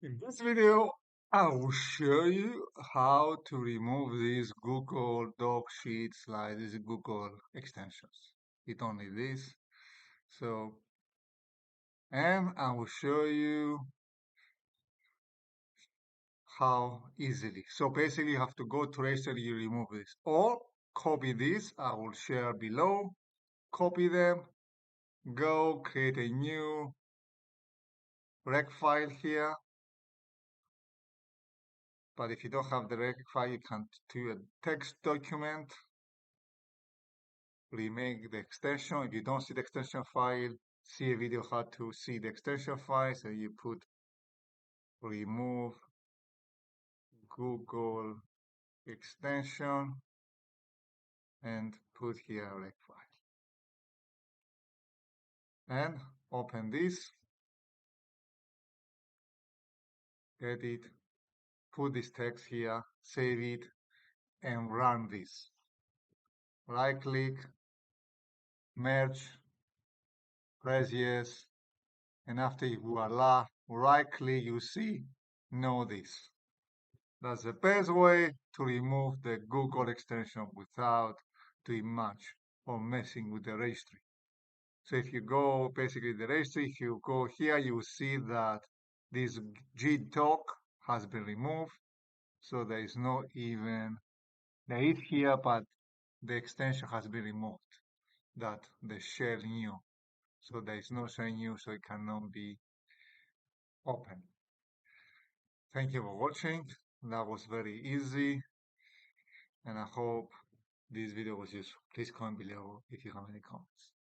In this video, I will show you how to remove these Google Doc Sheet Slides, these Google extensions. It only this. And I will show you how easily. So basically, you have to go to registry, you remove this, or copy this. I will share below. Copy them. Go create a new rec file here. But if you don't have the rec file, you can do a text document. Remake the extension. If you don't see the extension file, see a video how to see the extension file. So you put remove Google extension and put here a rec file. And open this, edit, put this text here, save it, and run this. Right click, merge, press yes, and after voila, right click, you see, know this. That's the best way to remove the Google extension without doing much or messing with the registry. So if you go basically the registry, if you go here, you will see that this gdoc has been removed. So there is no even, there is here, but the extension has been removed, that the ShellNew. So there is no ShellNew, so it cannot be open. Thank you for watching. That was very easy, and I hope this video was useful. Please comment below if you have any comments.